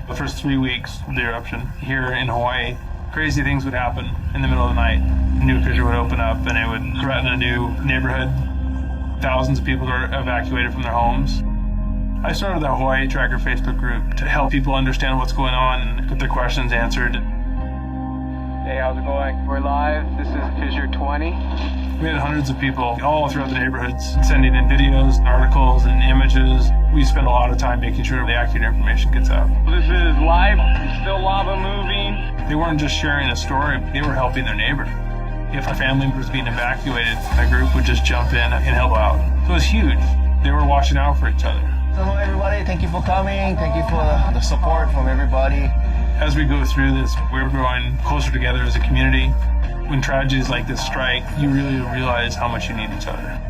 The first 3 weeks of the eruption here in Hawaii, crazy things would happen in the middle of the night. A new fissure would open up and it would threaten a new neighborhood. Thousands of people were evacuated from their homes. I started the Hawaii Tracker Facebook group to help people understand what's going on and get their questions answered. Hey, how's it going? We're live. This is Fissure 20. We had hundreds of people all throughout the neighborhoods sending in videos, articles, and images. We spend a lot of time making sure the accurate information gets out. This is live. Still lava moving. They weren't just sharing a story, they were helping their neighbor. If a family was being evacuated, the group would just jump in and help out. So it was huge. They were watching out for each other. Hello everybody, thank you for coming. Thank you for the support from everybody. As we go through this, we're growing closer together as a community. When tragedies like this strike, you really realize how much you need each other.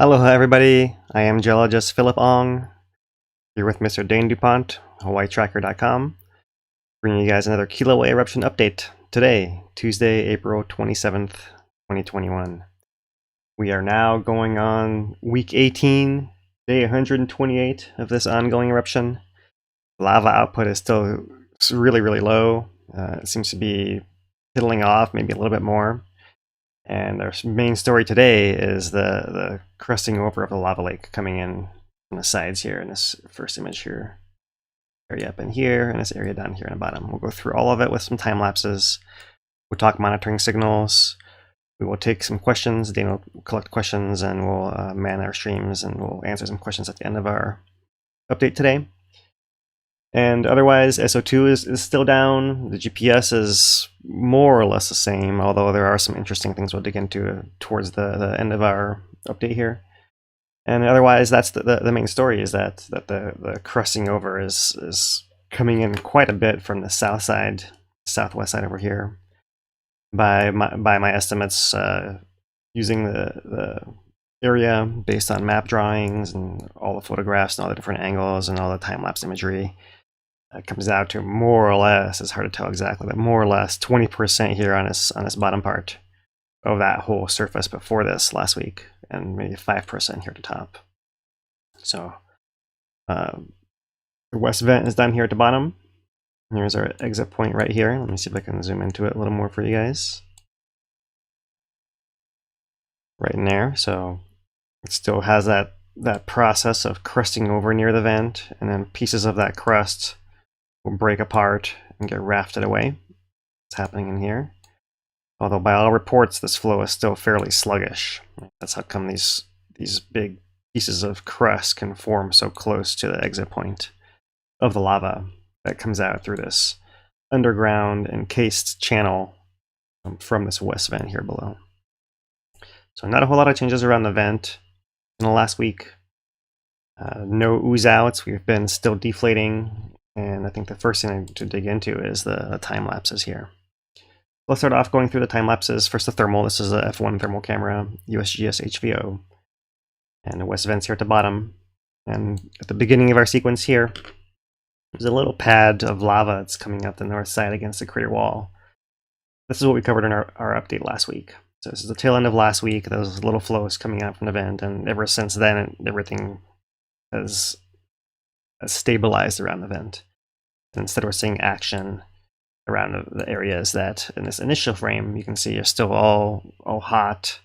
Aloha everybody, I am geologist Philip Ong, here with Mr. Dane DuPont, HawaiiTracker.com, bringing you guys another Kīlauea Eruption update today, Tuesday, April 27th, 2021. We are now going on week 18, day 128 of this ongoing eruption. Lava output is still really low. It seems to be piddling off, maybe a little bit more. And our main story today is the crusting over of the lava lake coming in on the sides here in this first image here. Area up in here and this area down here in the bottom. We'll go through all of it with some time lapses. We'll talk monitoring signals. We will take some questions. Dane will collect questions and we'll man our streams and we'll answer some questions at the end of our update today. And otherwise, SO2 is still down. The GPS is more or less the same, although there are some interesting things we'll dig into towards the end of our update here. And otherwise, that's the main story, is that the crusting over is coming in quite a bit from the south side, southwest side over here. By my estimates, using the area based on map drawings and all the photographs and all the different angles and all the time-lapse imagery, it comes out to more or less, it's hard to tell exactly, but more or less 20% here on this bottom part of that whole surface before this last week, and maybe 5% here at the top. So the west vent is down here at the bottom. Here's our exit point right here. Let me see if I can zoom into it a little more for you guys. right in there. So it still has that process of crusting over near the vent, and then pieces of that crust will break apart and get rafted away. It's happening in here. Although by all reports, this flow is still fairly sluggish. That's how come these big pieces of crust can form so close to the exit point of the lava that comes out through this underground encased channel from this west vent here below. So not a whole lot of changes around the vent in the last week. No ooze outs. We've been still deflating, and I think the first thing to dig into is the time lapses here. Let's start off going through the time lapses. First, the thermal. This is a f1 thermal camera, USGS HVO, and the west vents here at the bottom. And at the beginning of our sequence here, there's a little pad of lava that's coming up the north side against the crater wall. This is what we covered in our update last week. So this is the tail end of last week. Those little flows coming out from the vent, and ever since then, everything has stabilized around the vent. And instead, we're seeing action around the areas that, in this initial frame, you can see are still all hot.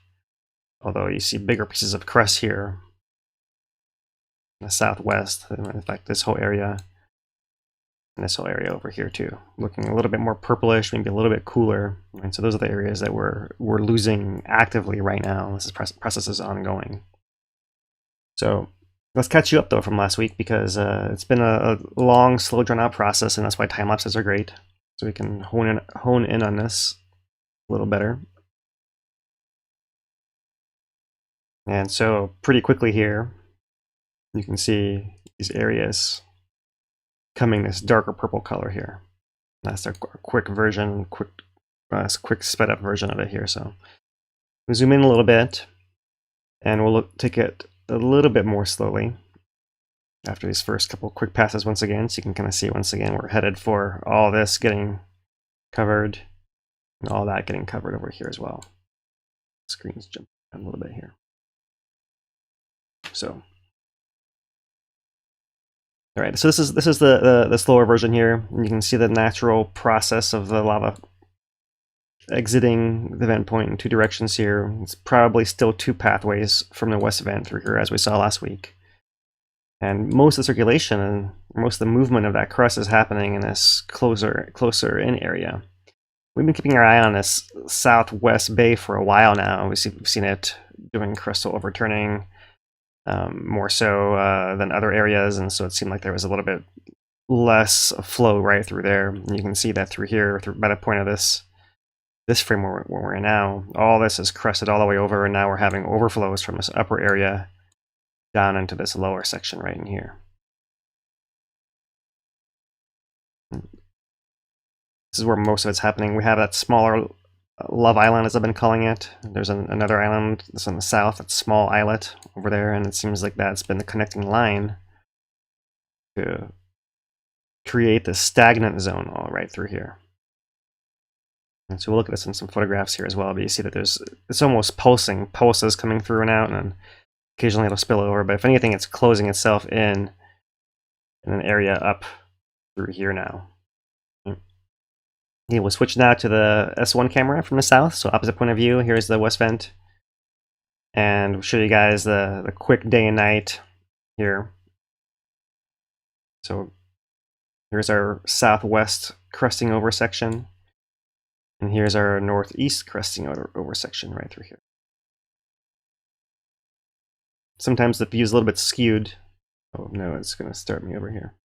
Although you see bigger pieces of crust here in the southwest. In fact, this whole area. And this whole area over here too, looking a little bit more purplish, maybe a little bit cooler. And so those are the areas that we're losing actively right now. This process is ongoing. So let's catch you up though from last week, because it's been a long, slow, drawn-out process, and that's why time lapses are great. So we can hone in on this a little better. And so pretty quickly here, you can see these areas coming this darker purple color here. That's our quick version, quick sped up version of it here. So we'll zoom in a little bit, and we'll take it a little bit more slowly after these first couple quick passes once again, so you can kind of see once again we're headed for all this getting covered and all that getting covered over here as well. Screen's jumping a little bit here. So all right, so this is the slower version here. You can see the natural process of the lava exiting the vent point in two directions here. It's probably still two pathways from the west vent through here, as we saw last week. And most of the circulation and most of the movement of that crust is happening in this closer in area. We've been keeping our eye on this southwest bay for a while now. We've seen it doing crustal overturning. More so than other areas, and so it seemed like there was a little bit less flow right through there. And you can see that through here, by the point of this frame where we're in now, all this is crusted all the way over, and now we're having overflows from this upper area down into this lower section right in here. This is where most of it's happening. We have that smaller Love Island, as I've been calling it. There's another island that's on the south, that small islet over there, and it seems like that's been the connecting line to create this stagnant zone all right through here. And so we'll look at this in some photographs here as well, but you see that it's almost pulses coming through and out, and occasionally it'll spill over, but if anything, it's closing itself in an area up through here now. Yeah, we'll switch now to the S1 camera from the south, so opposite point of view. Here's the west vent, and we'll show you guys the quick day and night here. So here's our southwest crusting over section, and here's our northeast crusting over section right through here. Sometimes the view is a little bit skewed. Oh no, it's going to start me over here.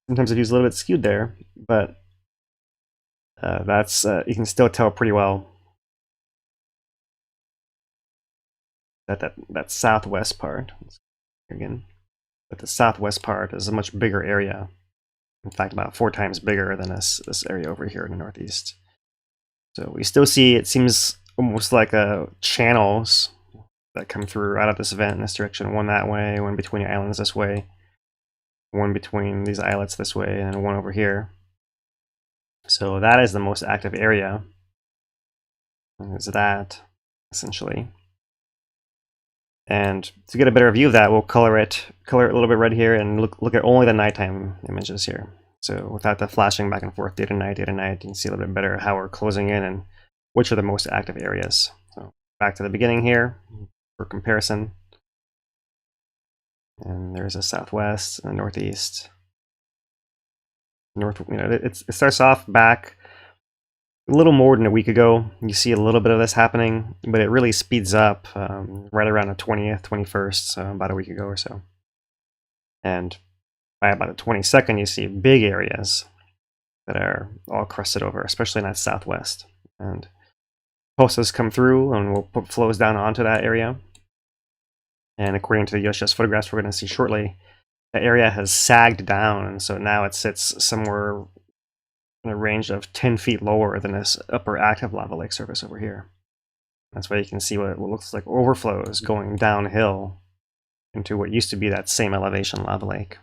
Sometimes the view is a little bit skewed there, but that's you can still tell pretty well that southwest part again. But the southwest part is a much bigger area. In fact, about 4 times bigger than this area over here in the northeast. So we still see, it seems almost like channels that come through out of this vent in this direction. One that way, one between the islands this way, one between these islets this way, and one over here. So that is the most active area. Is that essentially? And to get a better view of that, we'll color it a little bit red here, and look at only the nighttime images here. So without the flashing back and forth day to night, you can see a little bit better how we're closing in and which are the most active areas. So back to the beginning here for comparison. And there's a southwest and a northeast. It starts off back a little more than a week ago. You see a little bit of this happening, but it really speeds up right around the 20th, 21st, so about a week ago or so. And by about the 22nd, you see big areas that are all crusted over, especially in that southwest. And pulses come through and we'll put flows down onto that area. And according to the USGS photographs we're going to see shortly, the area has sagged down, and so now it sits somewhere in a range of 10 feet lower than this upper active lava lake surface over here. That's why you can see what looks like overflows going downhill into what used to be that same elevation lava lake.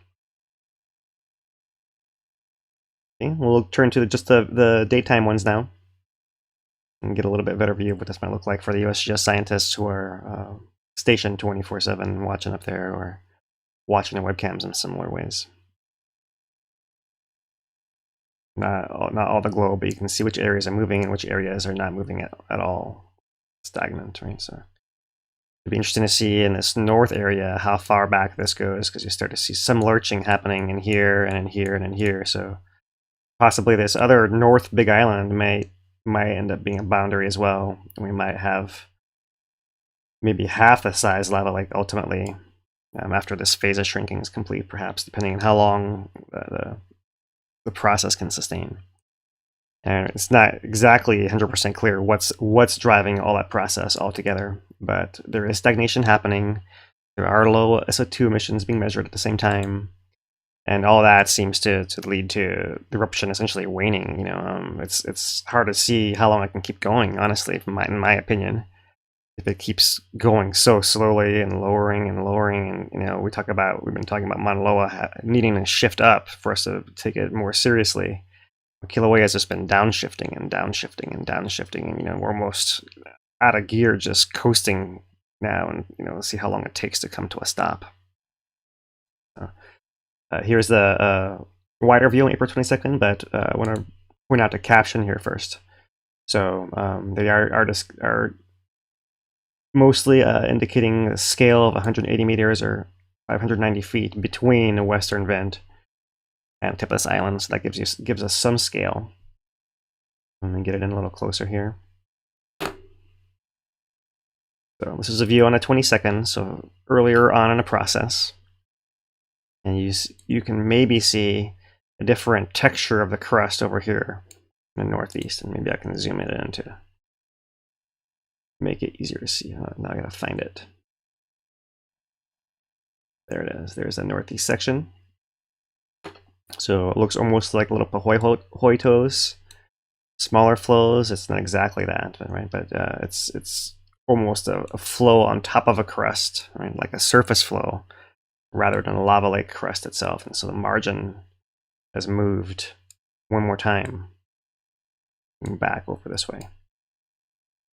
Okay, we'll turn to just the daytime ones now and get a little bit better view of what this might look like for the USGS scientists who are stationed 24/7 watching up there or watching the webcams in similar ways. Not all the globe, but you can see which areas are moving and which areas are not moving at all. Stagnant, right? So it'd be interesting to see in this north area how far back this goes, because you start to see some lurching happening in here and in here and in here. So possibly this other north big island might end up being a boundary as well. We might have maybe half the size lava lake ultimately after this phase of shrinking is complete, perhaps, depending on how long the process can sustain. And it's not exactly 100% clear what's driving all that process altogether, but there is stagnation happening. There are low SO2 emissions being measured at the same time, and all that seems to lead to the eruption essentially waning. It's hard to see how long it can keep going, honestly, in my opinion. If it keeps going so slowly and lowering, and we've been talking about Mauna Loa needing to shift up for us to take it more seriously. Kīlauea has just been downshifting and downshifting and downshifting, and we're almost out of gear, just coasting now, and let's see how long it takes to come to a stop. Here's the wider view on April 22nd, but I want to point out the caption here first. So they are mostly indicating a scale of 180 meters or 590 feet between the western vent and tip of this island, so that gives us some scale. Let me get it in a little closer here. So this is a view on the 22nd, so earlier on in the process. And you can maybe see a different texture of the crust over here in the northeast, and maybe I can zoom it in to make it easier to see. Now I gotta find it. There it is. There's the northeast section. So it looks almost like little Pahoitos, smaller flows. It's not exactly that, right? But it's almost a flow on top of a crust, right? Like a surface flow, rather than a lava lake crust itself. And so the margin has moved one more time back over this way.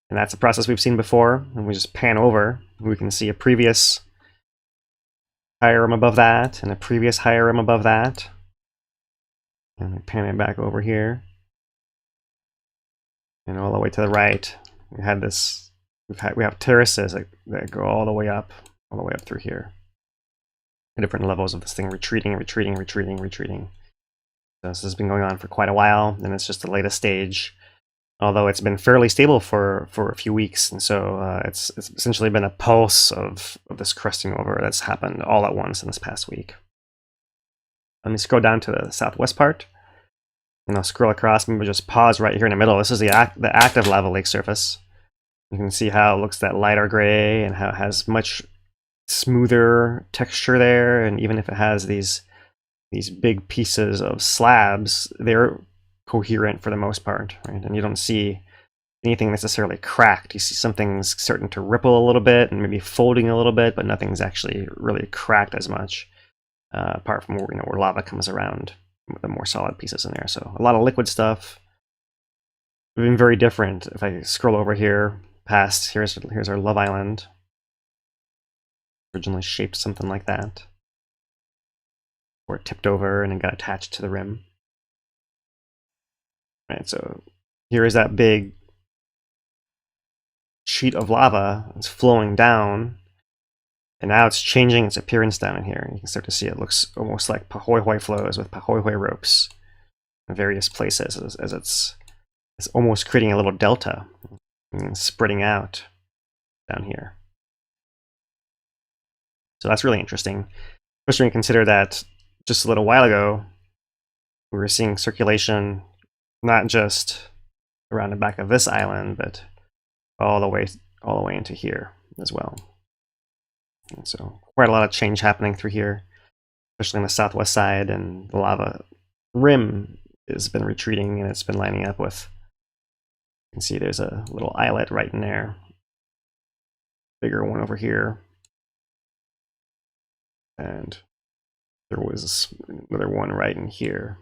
And that's a process we've seen before. And we just pan over, we can see a previous higher rim above that, and a previous higher rim above that. And we pan it back over here. And all the way to the right, we have terraces that go all the way up through here. Different levels of this thing retreating. So this has been going on for quite a while, and it's just the latest stage. Although it's been fairly stable for a few weeks, and so it's essentially been a pulse of this crusting over that's happened all at once in this past week. Let me scroll down to the southwest part, and I'll scroll across. Maybe just pause right here in the middle. This is the active lava lake surface. You can see how it looks that lighter gray, and how it has much smoother texture there. And even if it has these big pieces of slabs, they're coherent for the most part, right? And you don't see anything necessarily cracked. You see some things starting to ripple a little bit and maybe folding a little bit, but nothing's actually really cracked as much, apart from where lava comes around with the more solid pieces in there. So a lot of liquid stuff. Been very different. If I scroll over here past, here's our Love Island. Originally shaped something like that, or it tipped over and it got attached to the rim. Right, so here is that big sheet of lava. It's flowing down, and now it's changing its appearance down in here. You can start to see it looks almost like pahoehoe flows with pahoehoe ropes in various places as it's almost creating a little delta and spreading out down here. So that's really interesting, especially when you consider that just a little while ago we were seeing circulation not just around the back of this island, but all the way into here as well. And so quite a lot of change happening through here, especially on the southwest side, and the lava rim has been retreating and it's been lining up with, you can see there's a little islet right in there, bigger one over here, and there was another one right in here.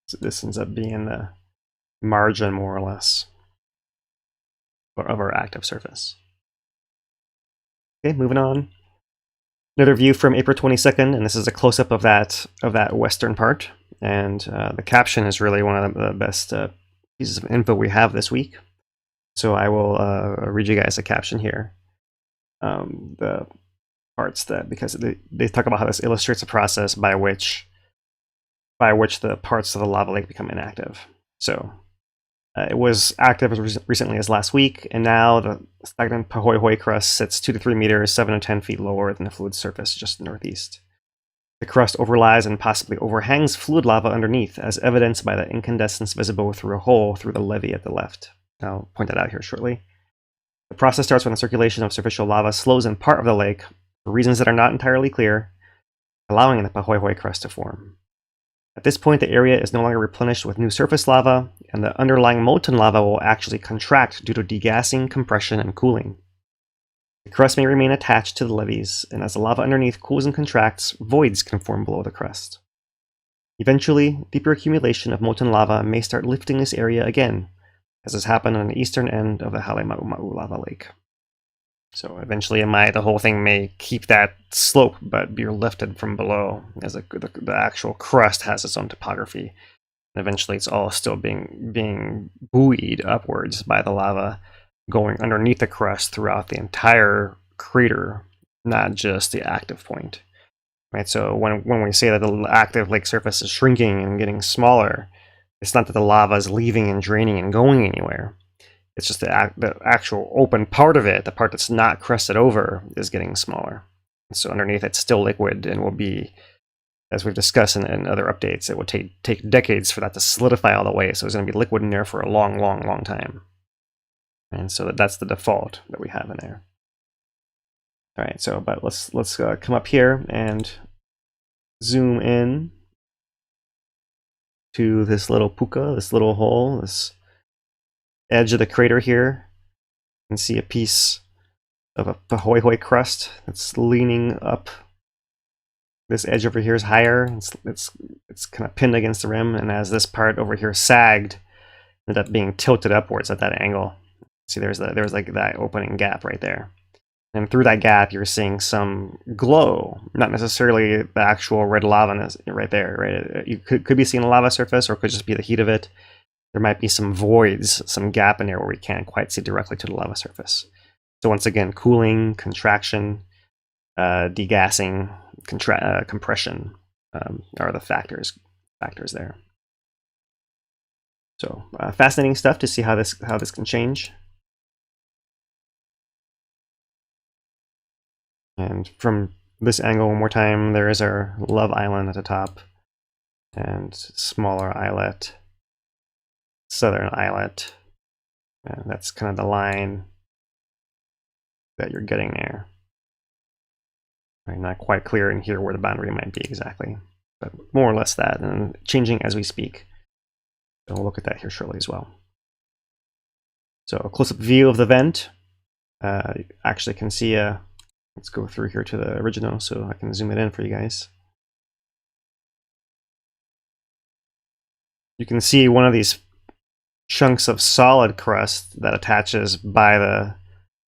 So this ends up being the margin, more or less, of our active surface. Okay, moving on. Another view from April 22nd, and this is a close-up of that western part. And the caption is really one of the best pieces of info we have this week. So I will read you guys a caption here. The parts that, because they talk about how this illustrates a process by which the parts of the lava lake become inactive. So it was active as recently as last week, and now the stagnant pahoehoe crust sits 2 to 3 meters, 7 to 10 feet lower than the fluid surface just northeast. The crust overlies and possibly overhangs fluid lava underneath, as evidenced by the incandescence visible through a hole through the levee at the left. I'll point that out here shortly. The process starts when the circulation of superficial lava slows in part of the lake, for reasons that are not entirely clear, allowing the pahoehoe crust to form. At this point, the area is no longer replenished with new surface lava, and the underlying molten lava will actually contract due to degassing, compression, and cooling. The crust may remain attached to the levees, and as the lava underneath cools and contracts, voids can form below the crust. Eventually, deeper accumulation of molten lava may start lifting this area again, as has happened on the eastern end of the Halemaumau lava lake. So eventually the whole thing may keep that slope, but be lifted from below, as the actual crust has its own topography. And eventually it's all still being buoyed upwards by the lava going underneath the crust throughout the entire crater, not just the active point. Right? So when we say that the active lake surface is shrinking and getting smaller, it's not that the lava is leaving and draining and going anywhere. It's just the actual open part of it, the part that's not crusted over, is getting smaller. So underneath it's still liquid and will be, as we've discussed in other updates, it will take decades for that to solidify all the way. So it's going to be liquid in there for a long, long, long time. And so that's the default that we have in there. All right, so but let's come up here and zoom in to this little puka, this little hole, this edge of the crater here. You can see a piece of a pahoehoe crust that's leaning up. This edge over here is higher. It's kind of pinned against the rim, and as this part over here sagged, ended up being tilted upwards at that angle. See, there's like that opening gap right there, and through that gap you're seeing some glow. Not necessarily the actual red lava right there. Right, you could be seeing a lava surface, or it could just be the heat of it. There might be some voids, some gap in there where we can't quite see directly to the lava surface. So once again, cooling, contraction, degassing, compression are the factors there. So fascinating stuff to see how this can change. And from this angle, one more time, there is our Love Island at the top, and smaller islet. Southern islet, and that's kind of the line that you're getting there. Right, not quite clear in here where the boundary might be exactly, but more or less that, and changing as we speak. So we'll look at that here shortly as well. So a close-up view of the vent. Actually can see let's go through here to the original so I can zoom it in for you guys. You can see one of these chunks of solid crust that attaches by the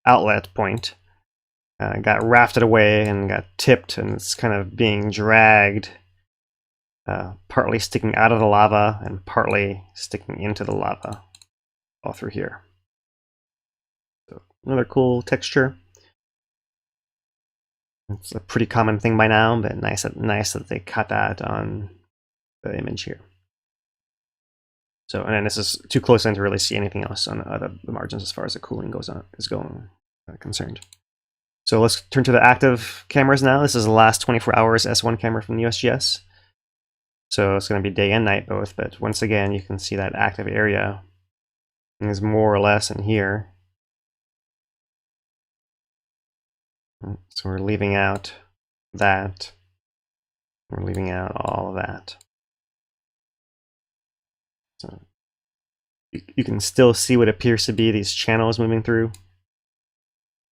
outlet point got rafted away and got tipped, and it's kind of being dragged, partly sticking out of the lava and partly sticking into the lava all through here. another cool texture. It's a pretty common thing by now, but nice that they cut that on the image here. So, and then this is too close in to really see anything else on the margins as far as the cooling concerned. So let's turn to the active cameras now. This is the last 24 hours S1 camera from the USGS. So it's going to be day and night both, but once again, you can see that active area is more or less in here. So we're leaving out that. We're leaving out all of that. So you can still see what appears to be these channels moving through.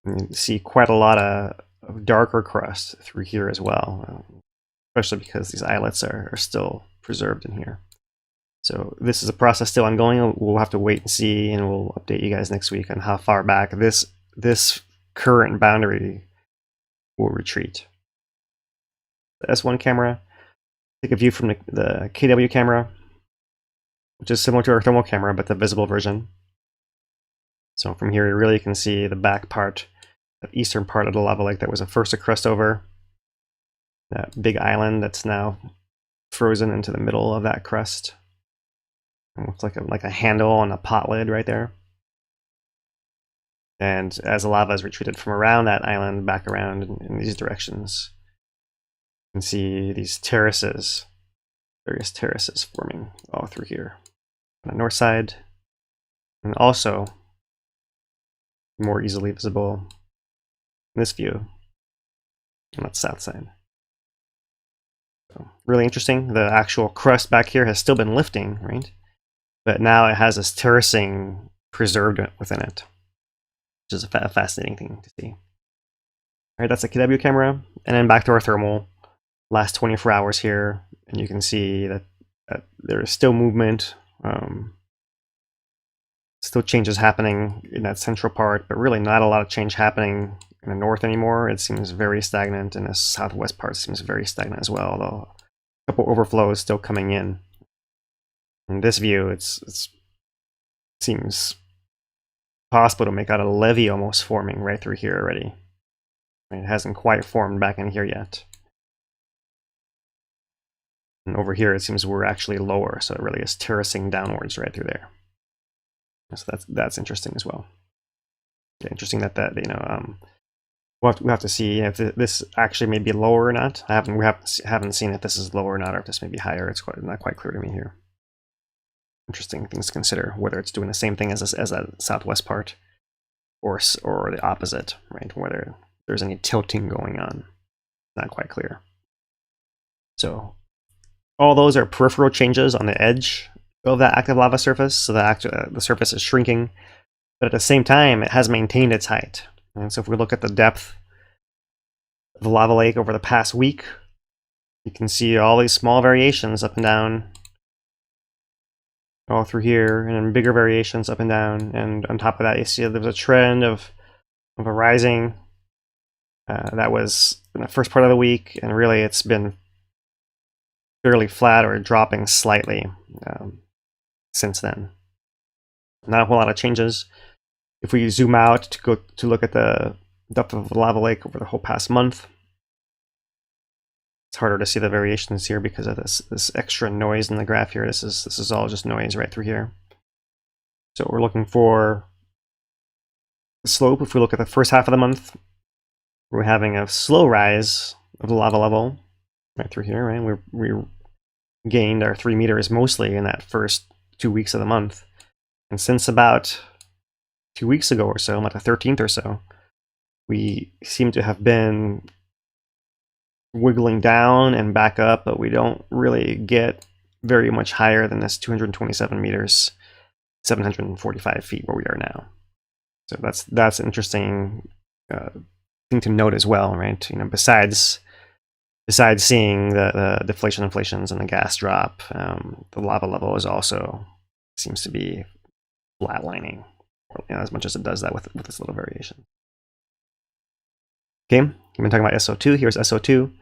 And you see quite a lot of darker crust through here as well, especially because these islets are still preserved in here. So this is a process still ongoing. We'll have to wait and see, and we'll update you guys next week on how far back this current boundary will retreat. The S1 camera, take a view from the KW camera, which is similar to our thermal camera, but the visible version. So from here, you really can see the back part, the eastern part of the lava lake that was first a crust over. That big island that's now frozen into the middle of that crust. It looks like a handle on a pot lid right there. And as the lava is retreated from around that island back around in these directions, you can see these terraces, various terraces forming all through here. On the north side, and also more easily visible in this view on the south side. So really interesting. The actual crust back here has still been lifting, right? But now it has this terracing preserved within it, which is a fascinating thing to see. All right, that's a KW camera, and then back to our thermal. Last 24 hours here, and you can see that there is still movement, still changes happening in that central part, but really not a lot of change happening in the north anymore. It seems very stagnant, and the southwest part seems very stagnant as well, although a couple overflows still coming in. In this view, it seems possible to make out a levee almost forming right through here already. It hasn't quite formed back in here yet. And over here, it seems we're actually lower, so it really is terracing downwards right through there. So that's interesting as well. Yeah, interesting that we'll have to see if this actually may be lower or not. We haven't seen if this is lower or not, or if this may be higher. It's not quite clear to me here. Interesting things to consider, whether it's doing the same thing as a southwest part, or the opposite, right? Whether there's any tilting going on. Not quite clear. So all those are peripheral changes on the edge of that active lava surface. So the surface is shrinking, but at the same time, it has maintained its height. And so if we look at the depth of the lava lake over the past week, you can see all these small variations up and down, all through here, and then bigger variations up and down. And on top of that, you see there's a trend of a rising. That was in the first part of the week, and really it's been fairly flat or dropping slightly since then. Not a whole lot of changes. If we zoom out to look at the depth of the lava lake over the whole past month, it's harder to see the variations here because of this extra noise in the graph here. This is all just noise right through here. So we're looking for the slope. If we look at the first half of the month, we're having a slow rise of the lava level right through here, right? We gained our 3 meters mostly in that first 2 weeks of the month. And since about 2 weeks ago or so, about the 13th or so, we seem to have been wiggling down and back up, but we don't really get very much higher than this 227 meters, 745 feet where we are now. So that's an interesting thing to note as well, right? Besides seeing the deflation-inflations and the gas drop, the lava level is also seems to be flatlining, as much as it does that with this little variation. Okay, we've been talking about SO2. Here's SO2.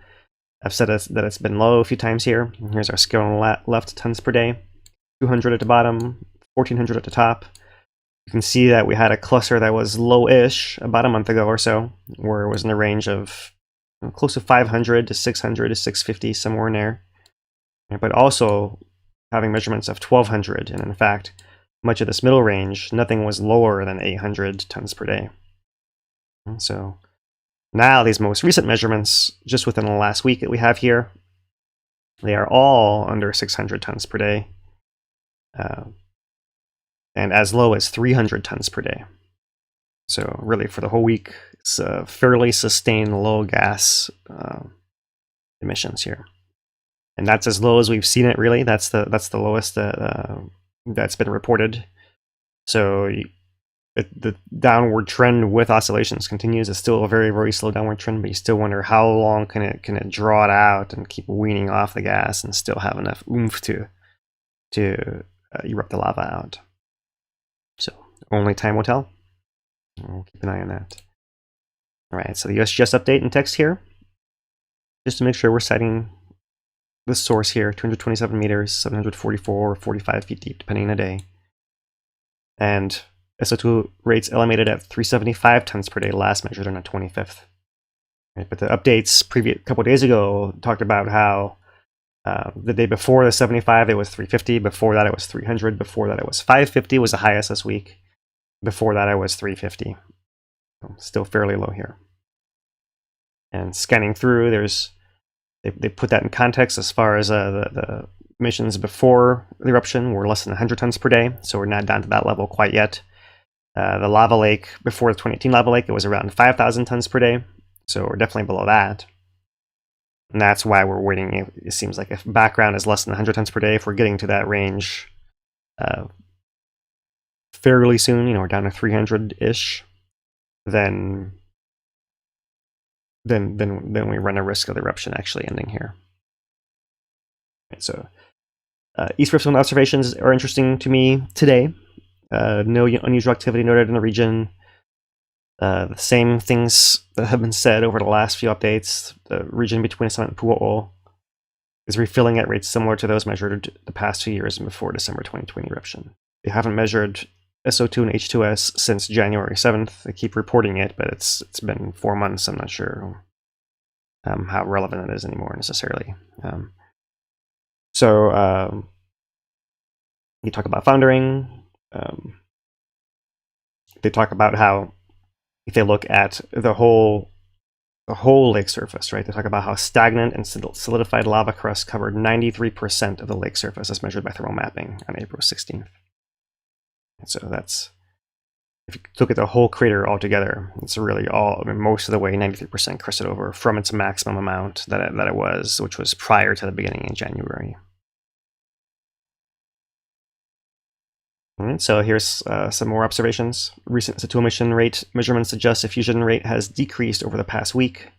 I've said that it's been low a few times here. Here's our scale on the left, tons per day. 200 at the bottom, 1400 at the top. You can see that we had a cluster that was low-ish about a month ago or so, where it was in the range of close to 500 to 600 to 650, somewhere in there. But also having measurements of 1200, and in fact, much of this middle range, nothing was lower than 800 tons per day. And so now these most recent measurements, just within the last week that we have here, they are all under 600 tons per day, and as low as 300 tons per day. So really for the whole week, it's a fairly sustained low gas emissions here. And that's as low as we've seen it, really. That's the lowest that's been reported. So the downward trend with oscillations continues. It's still a very, very slow downward trend, but you still wonder how long can it draw it out and keep weaning off the gas and still have enough oomph to erupt the lava out. So only time will tell. We'll keep an eye on that. All right, so the USGS update in text here, just to make sure we're citing the source here: 227 meters, 744 or 45 feet deep, depending on the day. And SO2 rates elevated at 375 tons per day, last measured on the 25th. Right, but the updates previous couple of days ago talked about how the day before the 75 it was 350, before that it was 300, before that it was 550 was the highest this week, before that it was 350. Still fairly low here. And scanning through, they put that in context as far as the emissions before the eruption were less than 100 tons per day, so we're not down to that level quite yet. The lava lake, before the 2018 lava lake, it was around 5,000 tons per day, so we're definitely below that. And that's why we're waiting. It seems like if background is less than 100 tons per day, if we're getting to that range fairly soon, we're down to 300-ish, then we run a risk of the eruption actually ending here. Right, so East Rift zone observations are interesting to me today. No unusual activity noted in the region. The same things that have been said over the last few updates. The region between Summit and Pu'o'o is refilling at rates similar to those measured the past 2 years and before December 2020 eruption. They haven't measured SO2 and H2S since January 7th. They keep reporting it, but it's been 4 months. I'm not sure how relevant it is anymore necessarily. So you talk about foundering. They talk about how if they look at the whole lake surface, right? They talk about how stagnant and solidified lava crust covered 93% of the lake surface as measured by thermal mapping on April 16th. And so that's, if you look at the whole crater altogether, it's really most of the way 93% crusted over from its maximum amount that it was, which was prior to the beginning in January. All right, so here's some more observations. Recent SO2 emission rate measurements suggest diffusion rate has decreased over the past week.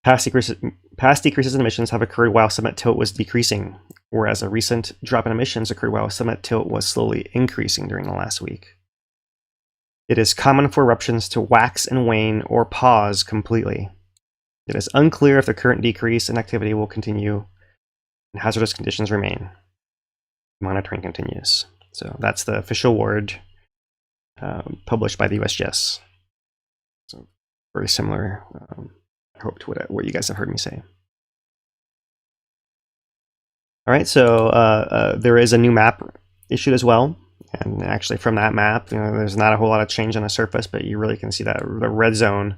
Past decreases in emissions have occurred while summit tilt was decreasing, whereas a recent drop in emissions occurred while summit tilt was slowly increasing during the last week. It is common for eruptions to wax and wane or pause completely. It is unclear if the current decrease in activity will continue and hazardous conditions remain. Monitoring continues. So that's the official word published by the USGS. So very similar, I hope, to what you guys have heard me say. All right, so there is a new map issued as well. And actually from that map, there's not a whole lot of change on the surface, but you really can see that the red zone,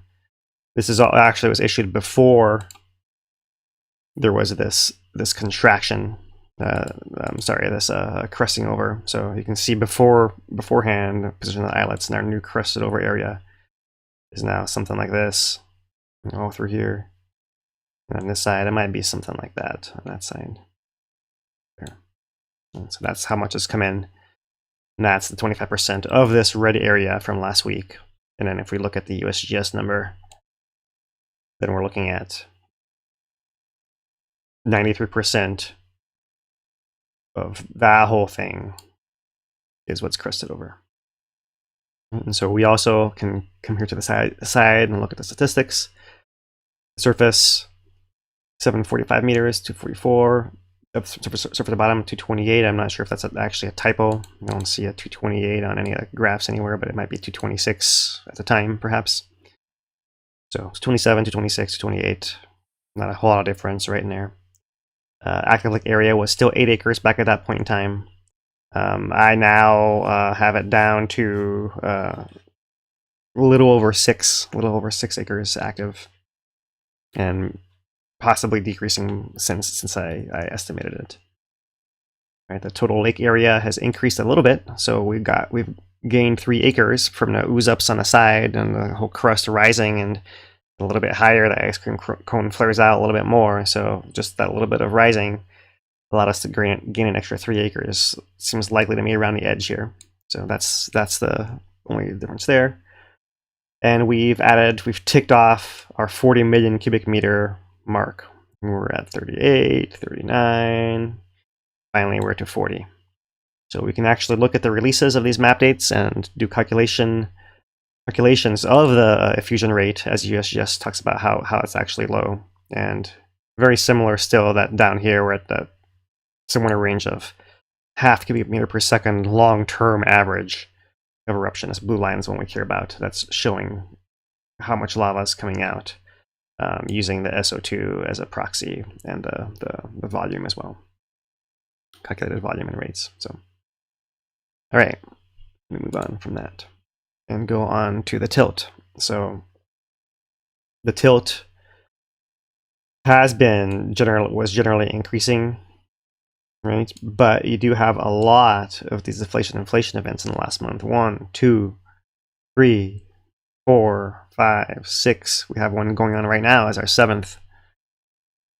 this is all actually was issued before there was this contraction. This crusting over. So you can see beforehand, the position of the islets in our new crusted over area is now something like this, all through here. And on this side, it might be something like that on that side. There. And so that's how much has come in. And that's the 25% of this red area from last week. And then if we look at the USGS number, then we're looking at 93% of that whole thing is what's crusted over. And so we also can come here to the side and look at the statistics. Surface, 745 meters, 244. So for the bottom, 228. I'm not sure if that's actually a typo. I don't see a 228 on any of the graphs anywhere, but it might be 226 at the time, perhaps. So it's 27, 226, 228. Not a whole lot of difference right in there. Active lake area was still 8 acres back at that point in time. I now have it down to a little over 6 acres active, and possibly decreasing since I estimated it. Right, the total lake area has increased a little bit, so we've gained 3 acres from the ooze-ups on the side and the whole crust rising, and a little bit higher, the ice cream cone flares out a little bit more. So just that little bit of rising allowed us to gain an extra 3 acres. Seems likely to me around the edge here. So that's the only difference there. And we've ticked off our 40 million cubic meter mark. We're at 38, 39. Finally, we're to 40. So we can actually look at the releases of these map dates and do calculations of the effusion rate, as USGS talks about how it's actually low. And very similar still that down here we're at the somewhere in a range of half cubic meter per second long-term average of eruption. This blue line is one we care about. That's showing how much lava is coming out using the SO2 as a proxy, and the volume as well. Calculated volume and rates. So, all right, let me move on from that and go on to the tilt. So the tilt was generally increasing, right? But you do have a lot of these deflation-inflation events in the last month. 1, 2, 3, 4, 5, 6. We have one going on right now as our 7th.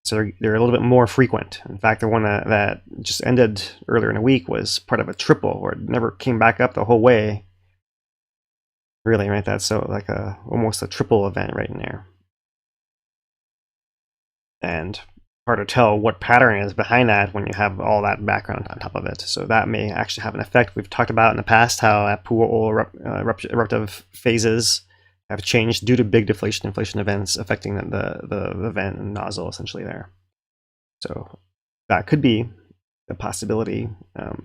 So they're a little bit more frequent. In fact, the one that just ended earlier in the week was part of a triple, or it never came back up the whole way. Really, right? That's so like almost a triple event right in there. And hard to tell what pattern is behind that when you have all that background on top of it. So that may actually have an effect. We've talked about in the past how pool eruptive phases have changed due to big deflation-inflation events affecting the vent and nozzle essentially there. So that could be a possibility,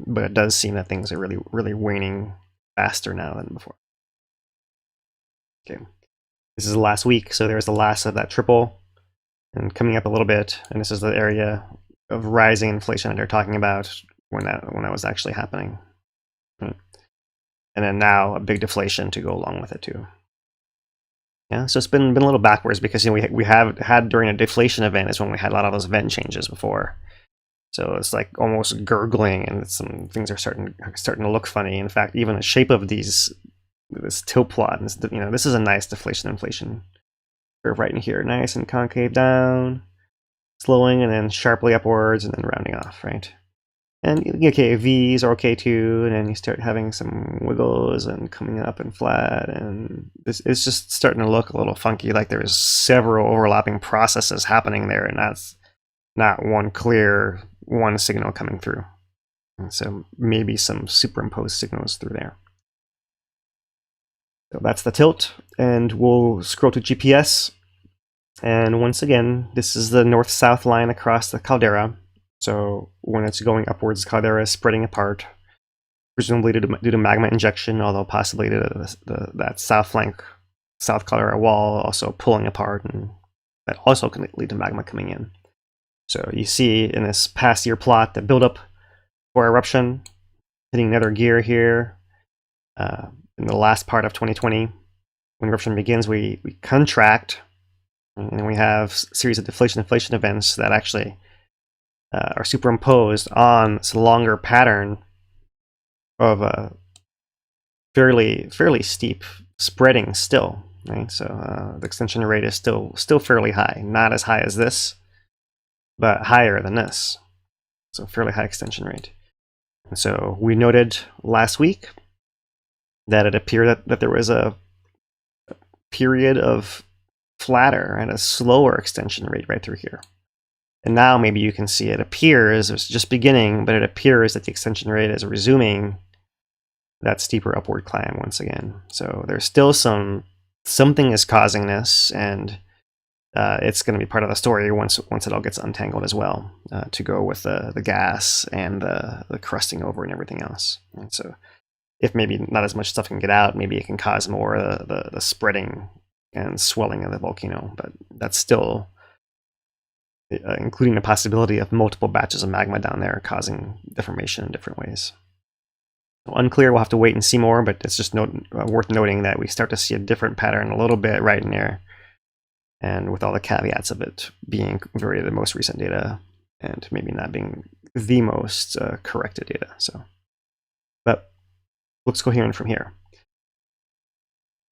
but it does seem that things are really waning faster now than before. Okay, this is the last week, so there's the last of that triple, and coming up a little bit, and this is the area of rising inflation that they're talking about when that was actually happening. Right? And then now a big deflation to go along with it too. Yeah, so it's been a little backwards because we have had during a deflation event is when we had a lot of those vent changes before. So it's like almost gurgling, and some things are starting to look funny. In fact, even the shape of this tilt plot, this is a nice deflation-inflation curve right in here, nice and concave down, slowing, and then sharply upwards, and then rounding off, right? And okay, V's are okay too, and then you start having some wiggles and coming up and flat, and it's just starting to look a little funky, like there's several overlapping processes happening there, and that's not one signal coming through. And so maybe some superimposed signals through there. So that's the tilt, and we'll scroll to GPS. And once again, this is the north-south line across the caldera. So when it's going upwards, the caldera is spreading apart, presumably due to magma injection, although possibly due to that south flank, south caldera wall also pulling apart, and that also can lead to magma coming in. So you see in this past year plot the buildup for eruption, hitting another gear here. In the last part of 2020, when eruption begins, we contract, and we have a series of deflation-inflation events that actually are superimposed on this longer pattern of a fairly steep spreading still, right? So the extension rate is still fairly high, not as high as this, but higher than this. So fairly high extension rate. And so we noted last week that it appeared that there was a period of flatter and a slower extension rate right through here. And now maybe you can see it appears, it's just beginning, but it appears that the extension rate is resuming that steeper upward climb once again. So there's still something is causing this, and it's going to be part of the story once it all gets untangled as well, to go with the gas and the crusting over and everything else. And so if maybe not as much stuff can get out, maybe it can cause more the spreading and swelling of the volcano, but that's still including the possibility of multiple batches of magma down there causing deformation in different ways. So unclear, we'll have to wait and see more, but it's just worth noting that we start to see a different pattern a little bit right in there, and with all the caveats of it being the most recent data and maybe not being the most corrected data. So, but let's go here and from here.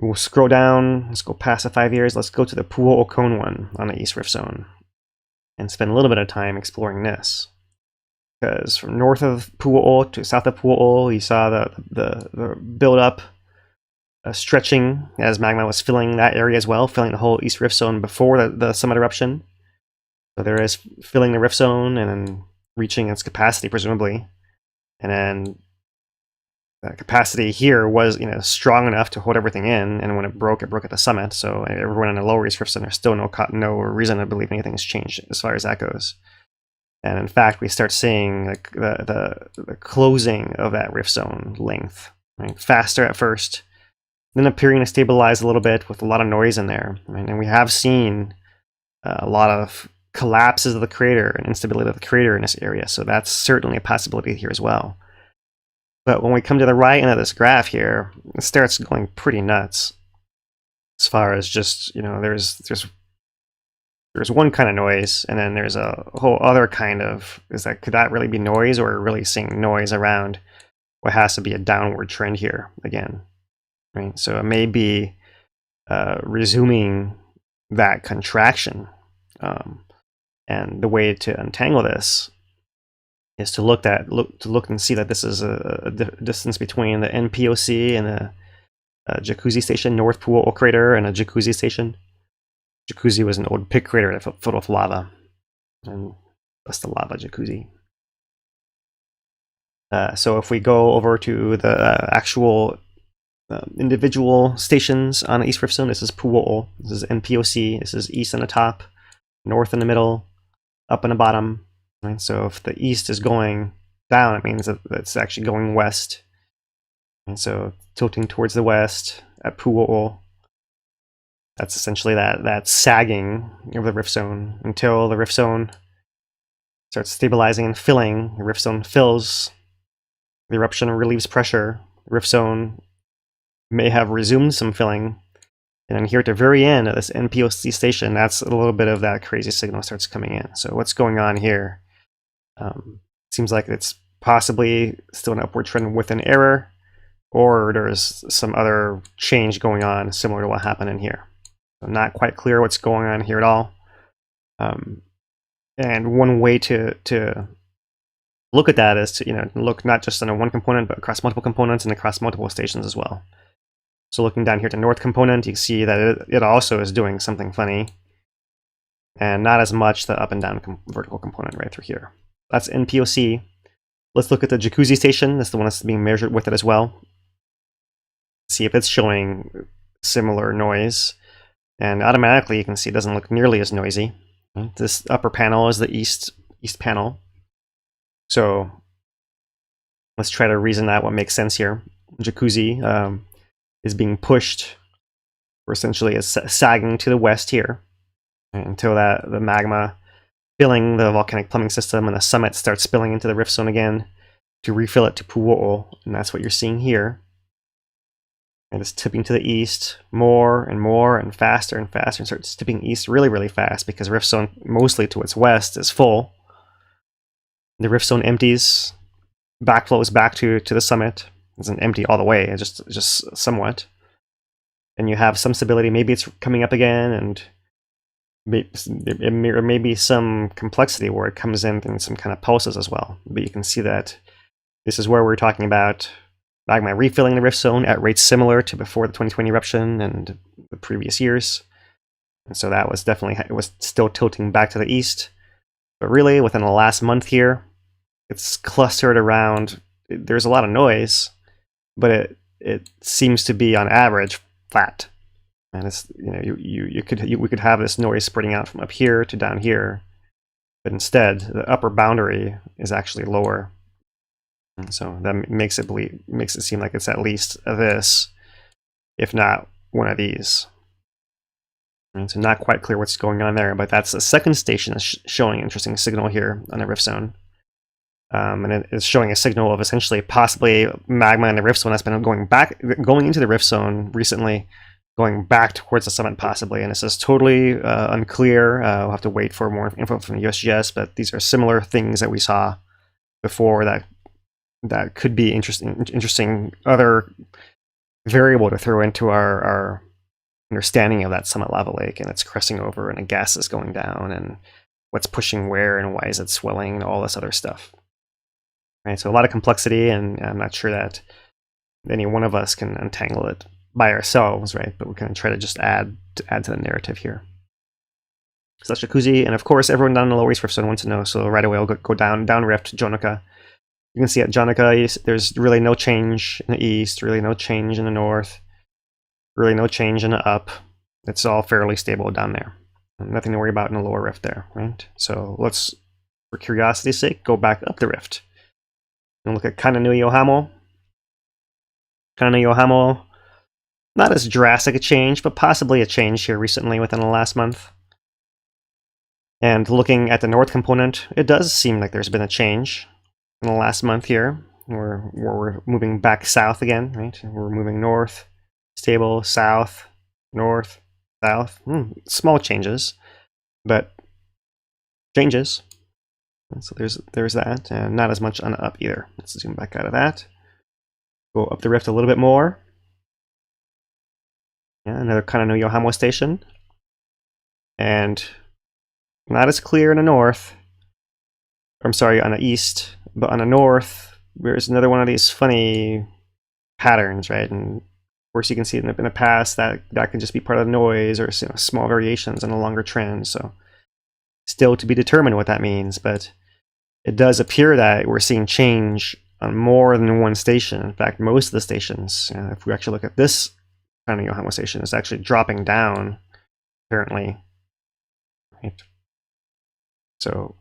We'll scroll down, let's go past the 5 years, let's go to the Pu'u'o Cone one on the East Rift Zone and spend a little bit of time exploring this. Because from north of Pu'u'o to south of Pu'u'o, you saw the build-up stretching as magma was filling that area as well, filling the whole East Rift Zone before the summit eruption. So there is filling the Rift Zone and then reaching its capacity, presumably. And then the capacity here was, strong enough to hold everything in, and when it broke at the summit. So everyone in the lower East Rift Zone, there's still no reason to believe anything has changed as far as that goes. And in fact, we start seeing the closing of that Rift Zone length, right? Faster at first, then appearing to stabilize a little bit with a lot of noise in there. Right? And we have seen a lot of collapses of the crater and instability of the crater in this area. So that's certainly a possibility here as well. But when we come to the right end of this graph here, it starts going pretty nuts. As far as just, there's one kind of noise, and then there's a whole other kind of, could that really be noise, or really seeing noise around what has to be a downward trend here again, right? So it may be resuming that contraction. And the way to untangle this is to look and see that this is a distance between the NPOC and the Jacuzzi Station, North Pu'u'o crater, and a Jacuzzi Station. Jacuzzi was an old pit crater filled with lava, and that's the lava Jacuzzi. So if we go over to the actual individual stations on the East Rift Zone, this is Pu'u'o, this is NPOC, this is east on the top, north in the middle, up in the bottom. Right? So if the east is going down, it means that it's actually going west. And so tilting towards the west at Pu'u'o, that's essentially that sagging of the Rift Zone until the Rift Zone starts stabilizing and filling. The Rift Zone fills, the eruption relieves pressure, the Rift Zone may have resumed some filling, and then here at the very end of this NPOC station, that's a little bit of that crazy signal starts coming in. So what's going on here? Seems like it's possibly still an upward trend with an error, or there's some other change going on similar to what happened in here. So not quite clear what's going on here at all. And one way to look at that is to look not just on one component, but across multiple components and across multiple stations as well. So looking down here at the north component, you can see that it also is doing something funny, and not as much the up and down vertical component right through here. That's NPOC. Let's look at the Jacuzzi Station. That's the one that's being measured with it as well. See if it's showing similar noise. And automatically you can see it doesn't look nearly as noisy. This upper panel is the east panel. So let's try to reason out what makes sense here. Jacuzzi is being pushed, or essentially is sagging to the west here, until the magma filling the volcanic plumbing system and the summit starts spilling into the Rift Zone again to refill it to Pu'u'o, and that's what you're seeing here. And it's tipping to the east more and more and faster, and starts tipping east really, really fast because Rift Zone, mostly to its west, is full. The Rift Zone empties, backflows back to the summit. It doesn't empty all the way, it's just somewhat. And you have some stability, maybe it's coming up again, and there may be some complexity where it comes in some kind of pulses as well. But you can see that this is where we're talking about magma refilling the Rift Zone at rates similar to before the 2020 eruption and the previous years. And so that was definitely, it was still tilting back to the east. But really, within the last month here, it's clustered around, there's a lot of noise, but it seems to be on average flat. And it's, we could have this noise spreading out from up here to down here, but instead the upper boundary is actually lower. And so that makes it seem like it's at least this, if not one of these. And so not quite clear what's going on there, but that's the second station is showing an interesting signal here on the rift zone. And it is showing a signal of essentially possibly magma in the rift zone that's been going into the rift zone recently, going back towards the summit possibly. And this is totally unclear. We'll have to wait for more info from the USGS, but these are similar things that we saw before that could be interesting other variable to throw into our understanding of that summit lava lake and it's cresting over and the gas is going down and what's pushing where and why is it swelling and all this other stuff. Right, so a lot of complexity, and I'm not sure that any one of us can untangle it by ourselves, right? But we're going to try to just add to the narrative here. So that's Jacuzzi, and of course everyone down in the Lower East Rift Zone wants to know, so right away I'll go down Rift, Jonica. You can see at Jonica, there's really no change in the east, really no change in the north, really no change in the up. It's all fairly stable down there. Nothing to worry about in the lower rift there, right? So let's, for curiosity's sake, go back up the rift. And look at Kananui Ohamo. Kananui Ohamo, not as drastic a change, but possibly a change here recently within the last month. And looking at the north component, it does seem like there's been a change in the last month here. We're moving back south again, right? We're moving north, stable, south, north, south. Small changes, but changes. So there's that, and not as much on the up either. Let's zoom back out of that. Go up the rift a little bit more. Yeah, another Kananui Ohamo station. And not as clear in the north. I'm sorry, on the east, but on the north, there's another one of these funny patterns, right? And of course, you can see in the past that can just be part of the noise or small variations in a longer trend. So still to be determined what that means, but it does appear that we're seeing change on more than one station. In fact, most of the stations, if we actually look at this Kananui Ohamo station, it's actually dropping down, apparently. Right? So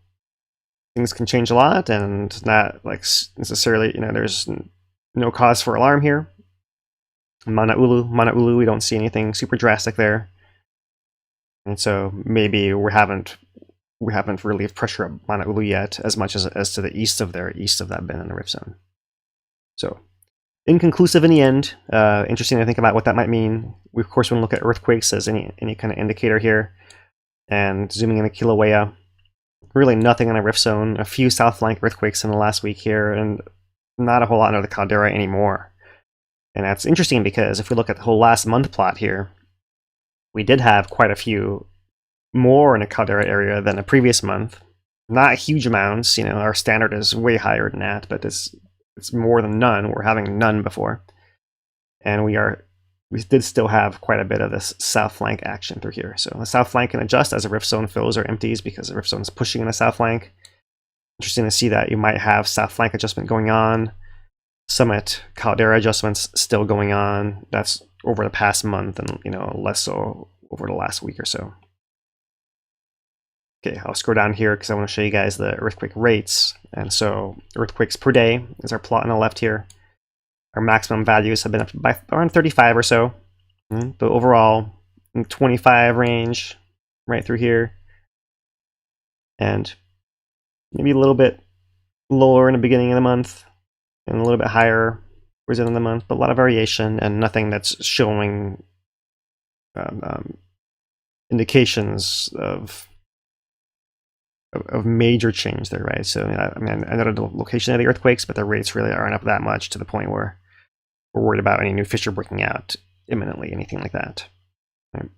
things can change a lot, and not like necessarily, there's no cause for alarm here. Mana'ulu, we don't see anything super drastic there. And so maybe we haven't relieved pressure at Mana'ulu yet as much as to the east of that bin in the rift zone. So inconclusive in the end. Interesting to think about what that might mean. We of course want to look at earthquakes as any kind of indicator here. And zooming in to Kīlauea, really nothing in the rift zone. A few south flank earthquakes in the last week here, and not a whole lot under the caldera anymore. And that's interesting because if we look at the whole last month plot here, we did have quite a few more in the caldera area than the previous month. Not huge amounts, our standard is way higher than that, but it's more than none. We're having none before. And we did still have quite a bit of this south flank action through here. So the south flank can adjust as the rift zone fills or empties because the rift zone is pushing in the south flank. Interesting to see that you might have south flank adjustment going on. Summit caldera adjustments still going on. That's over the past month and less so over the last week or so. Okay, I'll scroll down here because I want to show you guys the earthquake rates. And so earthquakes per day is our plot on the left here. Our maximum values have been up by around 35 or so. But overall, in 25 range right through here. And maybe a little bit lower in the beginning of the month and a little bit higher towards the end of the month. But a lot of variation and nothing that's showing indications of major change there, right? So I know the location of the earthquakes, but the rates really aren't up that much to the point where we're worried about any new fissure breaking out imminently, anything like that. Right?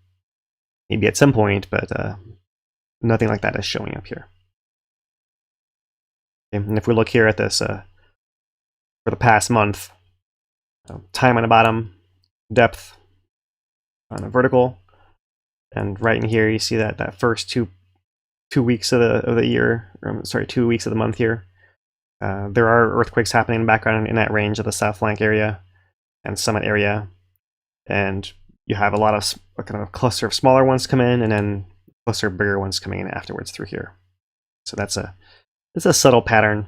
Maybe at some point, but nothing like that is showing up here. Okay, and if we look here at this for the past month, time on the bottom, depth on the vertical, and right in here you see that first two weeks of the year, 2 weeks of the month here. There are earthquakes happening in the background in that range of the south flank area and summit area, and you have a lot of a kind of a cluster of smaller ones come in, and then a cluster of bigger ones coming in afterwards through here. So that's a subtle pattern.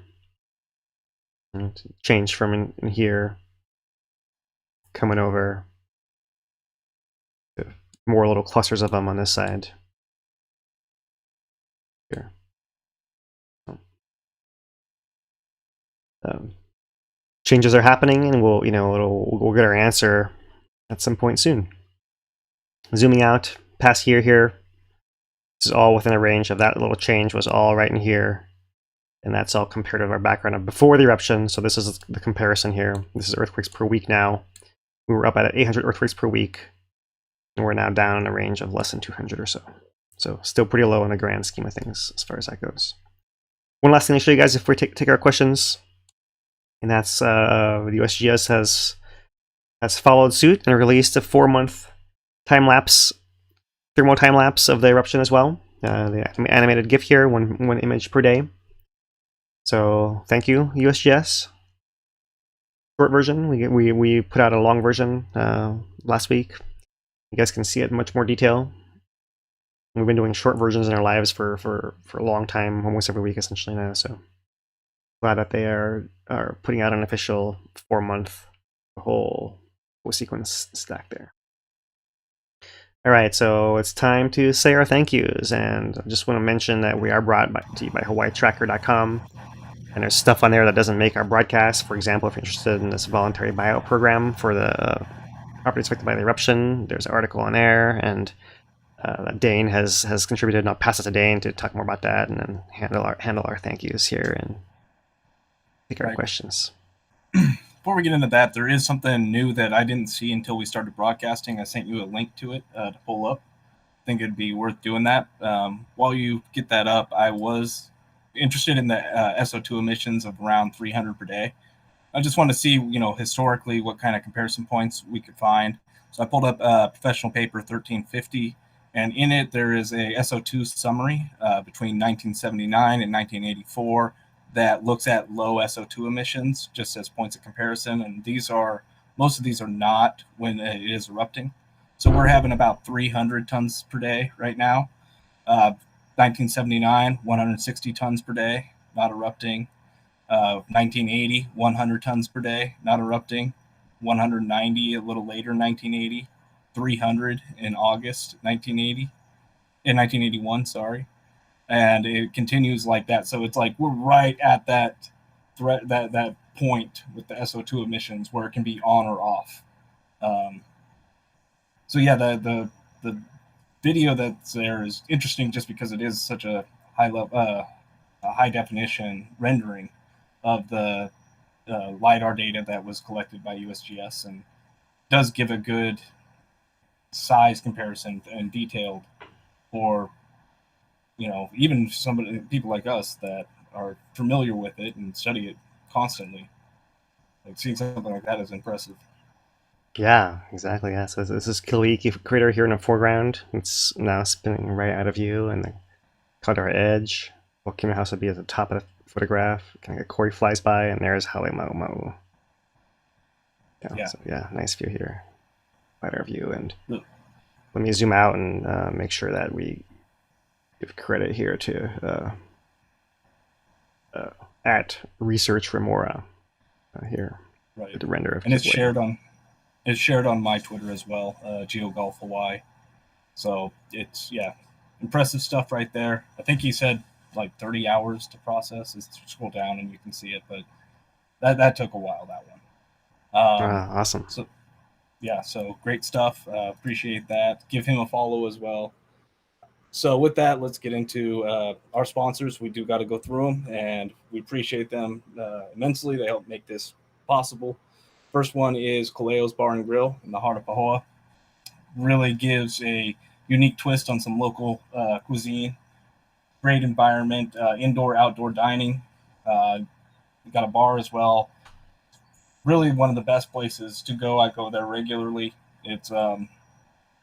And change from in here, coming over to more little clusters of them on this side. Here. Changes are happening, and we'll get our answer at some point soon. Zooming out past here, this is all within a range of that little change was all right in here, and that's all compared to our background of before the eruption. So this is the comparison here. This is earthquakes per week now. We were up at 800 earthquakes per week, and we're now down in a range of less than 200 or so. So still pretty low in the grand scheme of things as far as that goes. One last thing to show you guys if we take our questions, and that's the USGS has followed suit and released a 4-month time-lapse, thermal time-lapse of the eruption as well. The animated GIF here, one image per day. So thank you, USGS. Short version, we put out a long version last week. You guys can see it in much more detail. We've been doing short versions in our lives for a long time, almost every week essentially now. So glad that they are putting out an official 4-month whole sequence stack there. All right, so it's time to say our thank yous, and I just want to mention that we are brought to you by HawaiiTracker.com, and there's stuff on there that doesn't make our broadcast. For example, if you're interested in this voluntary buyout program for the properties affected by the eruption, there's an article on there, and Dane has contributed, and I'll pass it to Dane to talk more about that, and then handle our thank yous here and take our questions. Before we get into that, there is something new that I didn't see until we started broadcasting. I sent you a link to it to pull up. I think it'd be worth doing that. While you get that up, I was interested in the SO2 emissions of around 300 per day. I just want to see, historically what kind of comparison points we could find. So I pulled up professional paper 1350, and in it there is a SO2 summary between 1979 and 1984 that looks at low SO2 emissions just as points of comparison. And most of these are not when it is erupting. So we're having about 300 tons per day right now. 1979, 160 tons per day, not erupting. 1980, 100 tons per day, not erupting. 190 a little later, 1980. 300 in August 1981, sorry. And it continues like that. So it's like we're right at that point with the SO2 emissions where it can be on or off. So yeah, the video that's there is interesting just because it is such a high level, high definition rendering of the LiDAR data that was collected by USGS, and does give a good size comparison and detailed for even people like us that are familiar with it and study it constantly. Like seeing something like that is impressive. Yeah, exactly. Yeah. So this is Kīlauea crater here in the foreground. It's now spinning right out of view, and the color edge. Volcano House would be at the top of the photograph. Kind of Corey flies by, and there's Halemaumau. Yeah. So yeah, nice view here. Wider view, and let me zoom out and make sure that we give credit here to at Research Remora here. Right. The render of and it's shared on my Twitter as well, GeoGolf Hawaii. So it's impressive stuff right there. I think he said like 30 hours to process. Is scroll down and you can see it, but that took a while, that one. Awesome. So great stuff. Appreciate that. Give him a follow as well. So with that, let's get into our sponsors. We do got to go through them, and we appreciate them immensely. They help make this possible. First one is Kaleo's Bar and Grill in the heart of Pahoa. Really gives a unique twist on some local cuisine. Great environment, indoor, outdoor dining. We got a bar as well. Really one of the best places to go. I go there regularly. It's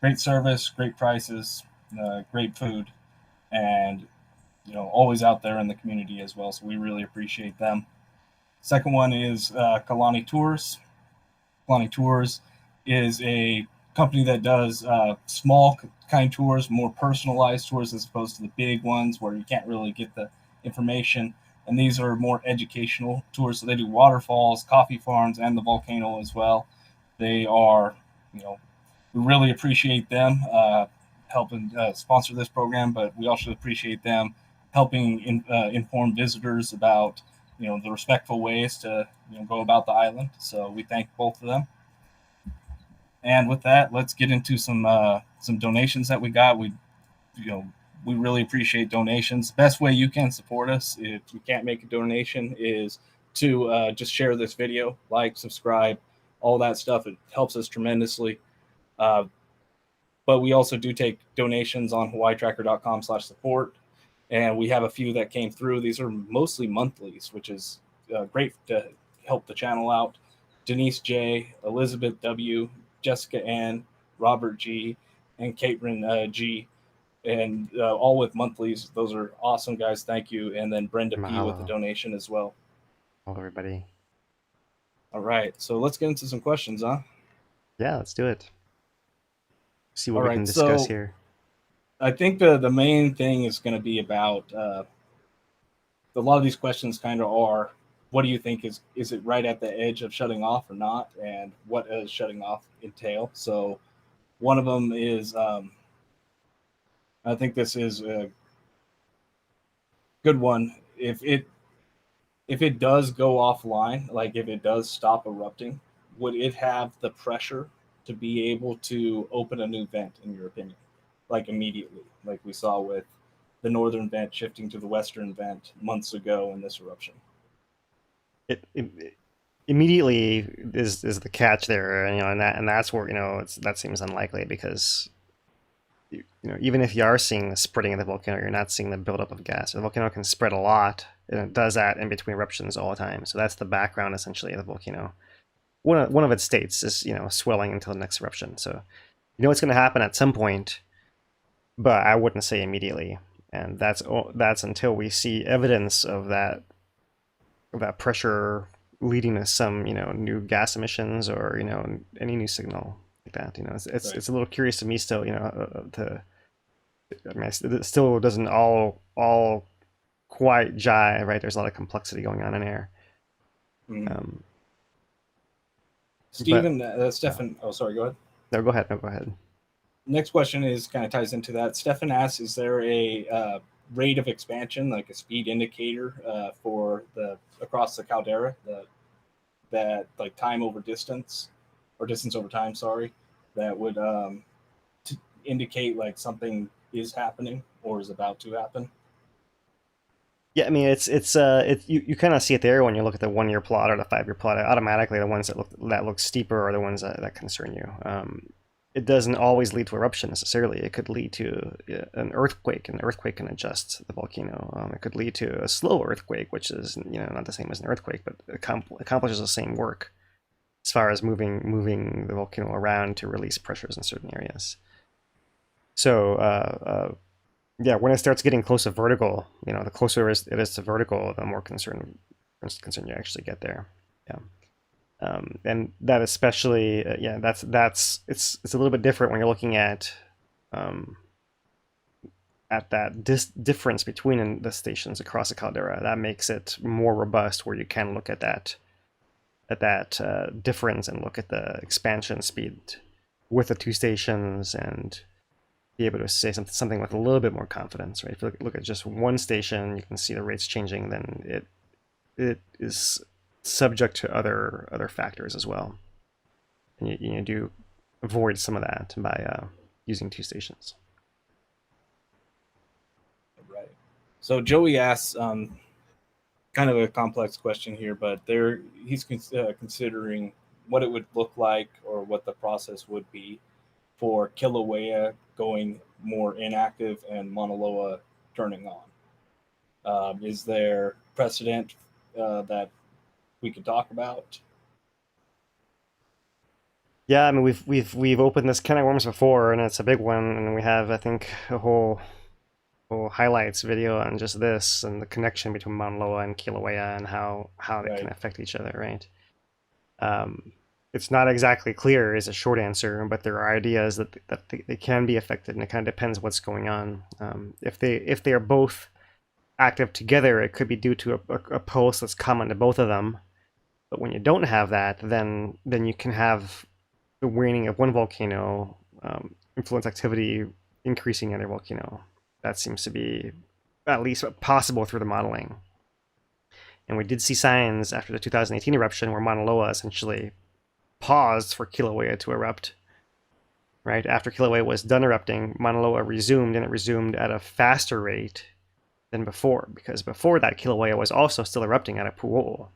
great service, great prices, great food, and always out there in the community as well. So we really appreciate them. Second one is Kalani Tours. Kalani Tours is a company that does small kind of tours, more personalized tours as opposed to the big ones where you can't really get the information. And these are more educational tours. So they do waterfalls, coffee farms, and the volcano as well. They are, you know, we really appreciate them helping sponsor this program, but we also appreciate them helping inform visitors about, you know, the respectful ways to, you know, go about the island. So we thank both of them. And with that, let's get into some donations that we got. We really appreciate donations. Best way you can support us if you can't make a donation is to just share this video, like, subscribe, all that stuff. It helps us tremendously. But we also do take donations on hawaiitracker.com/support. And we have a few that came through. These are mostly monthlies, which is great to help the channel out. Denise J, Elizabeth W, Jessica N, Robert G, and Caitlin G, and all with monthlies. Those are awesome, guys. Thank you. And then Brenda P with the donation as well. Hello, everybody. All right, so let's get into some questions, huh? Yeah, let's do it. See what we can discuss here. I think the main thing is going to be about a lot of these questions kind of are, what do you think is it right at the edge of shutting off or not, and what does shutting off entail? So one of them is, I think this is a good one. If it does go offline, like if it does stop erupting, would it have the pressure to be able to open a new vent, in your opinion? Like immediately, like we saw with the northern vent shifting to the western vent months ago in this eruption. It immediately is the catch there, you know, and that's where, you know, that seems unlikely, because you know, even if you are seeing the spreading of the volcano, you're not seeing the buildup of gas. The volcano can spread a lot, and it does that in between eruptions all the time. So that's the background essentially of the volcano. One of its states is, you know, swelling until the next eruption. So you know it's going to happen at some point, but I wouldn't say immediately. And that's until we see evidence of that pressure leading to some, you know, new gas emissions, or, you know, any new signal like that. You know, it's a little curious to me still, you know, I mean, it still doesn't all quite jive, right? There's a lot of complexity going on in air. Stephen, Stefan, oh, sorry, go ahead. No, go ahead. No, go ahead. Next question is kind of ties into that. Stefan asks, is there a rate of expansion, like a speed indicator for across the caldera, that like time over distance, or distance over time, sorry, that would indicate like something is happening or is about to happen? Yeah, I mean, you kind of see it there when you look at the 1-year plot or the 5-year plot. Automatically, the ones that look steeper are the ones that concern you. It doesn't always lead to eruption necessarily. It could lead to an earthquake, and the earthquake can adjust the volcano. It could lead to a slow earthquake, which is, you know, not the same as an earthquake, but accomplishes the same work as far as moving the volcano around to release pressures in certain areas. So yeah, when it starts getting close to vertical, you know, the closer it is to vertical, the more concern you actually get there. Yeah. And that especially, yeah, it's a little bit different when you're looking at that difference between the stations across the caldera. That makes it more robust, where you can look at that difference and look at the expansion speed with the two stations and be able to say something with a little bit more confidence, right? If you look at just one station, you can see the rates changing, then it is subject to other factors as well, and you do avoid some of that by using two stations. Right. So Joey asks kind of a complex question here, but he's considering what it would look like, or what the process would be for Kilauea going more inactive and Mauna Loa turning on. Is there precedent that we could talk about? Yeah, I mean, we've opened this can of worms before, and it's a big one, and we have, I think, a whole highlights video on just this and the connection between Mauna Loa and Kīlauea and how they can affect each other, right? it's not exactly clear is a short answer, but there are ideas that they can be affected, and it kind of depends what's going on. If they are both active together, it could be due to a pulse that's common to both of them. But when you don't have that, then you can have the waning of one volcano influence activity increasing another volcano. That seems to be at least possible through the modeling. And we did see signs after the 2018 eruption where Mauna Loa essentially paused for Kilauea to erupt. Right after Kilauea was done erupting, Mauna Loa resumed, and it resumed at a faster rate than before, because before that Kilauea was also still erupting at a pu'o.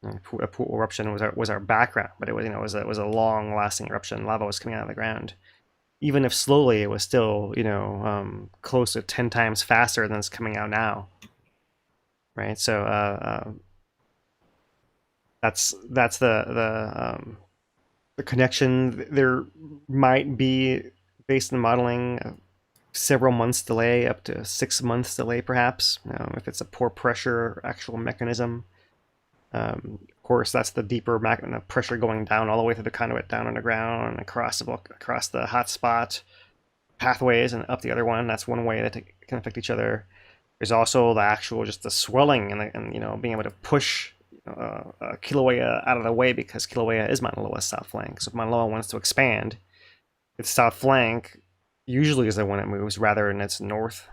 A pu'o eruption was our background, but it was it was a long-lasting eruption. Lava was coming out of the ground. Even if slowly, it was still close to 10 times faster than it's coming out now. Right, so that's the connection. There might be, based on modeling, several months delay, up to 6 months delay, perhaps, if it's a poor pressure actual mechanism. Of course, that's the deeper pressure going down all the way through the conduit, down underground, and across the hotspot pathways and up the other one. That's one way that it can affect each other. There's also the actual just the swelling and being able to push Kilauea out of the way, because Kilauea is Mauna Loa's south flank. So if Mauna Loa wants to expand, its south flank usually is the one it moves rather than its north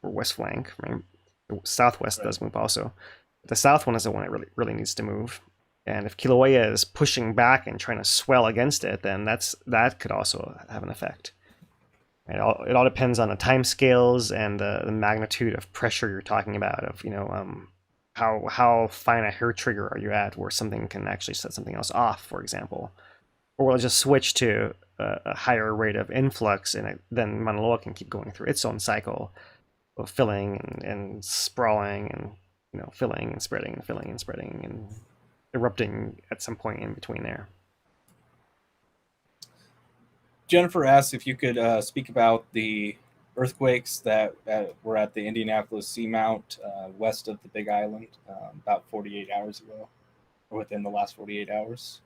or west flank. Right? The southwest does move also. The south one is the one it really needs to move. And if Kilauea is pushing back and trying to swell against it, then that could also have an effect. It all depends on the time scales and the magnitude of pressure you're talking about. Of how fine a hair trigger are you at, where something can actually set something else off, for example, or will it just switch to a higher rate of influx, and then Mauna Loa can keep going through its own cycle of filling and sprawling and filling and spreading and filling and spreading and erupting at some point in between there. Jennifer asked if you could speak about the earthquakes that were at the Indianapolis Seamount west of the Big Island about 48 hours ago, or within the last 48 hours.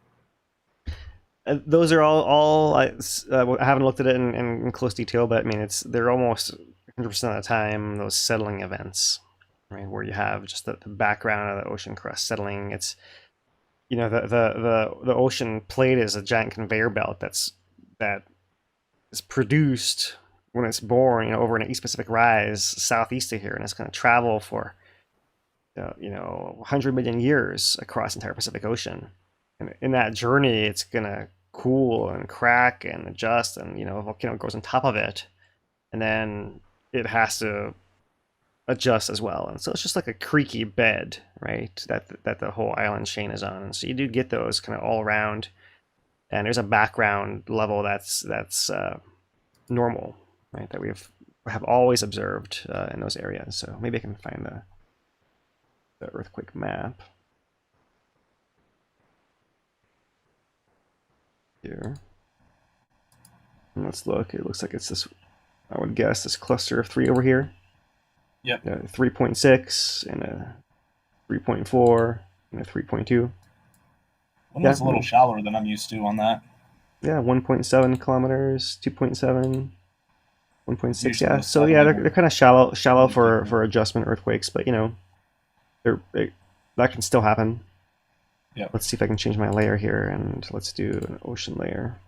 Those are all I haven't looked at it in close detail, but I mean they're almost 100% of the time those settling events, right, where you have just the background of the ocean crust settling. It's the ocean plate is a giant conveyor belt that is produced when it's born, over an East Pacific rise southeast of here, and it's going to travel for 100 million years across the entire Pacific Ocean. And in that journey, it's going to cool and crack and adjust, and a volcano goes on top of it, and then it has to adjust as well. And so it's just like a creaky bed, right, that the whole island chain is on. And so you do get those kind of all around, and there's a background level that's normal, right, that we have always observed in those areas. So maybe I can find the earthquake map here. And let's look. It looks like it's this, I would guess, this cluster of 3 over here. Yep. 3.6 and a 3.4 and a 3.2. One was a little shallower than I'm used to on that. Yeah, 1.7 kilometers, 2.7, 1.6. Usually Yeah, so yeah, they're kind of shallow for adjustment earthquakes, but that can still happen. Yeah. Let's see if I can change my layer here, and let's do an ocean layer.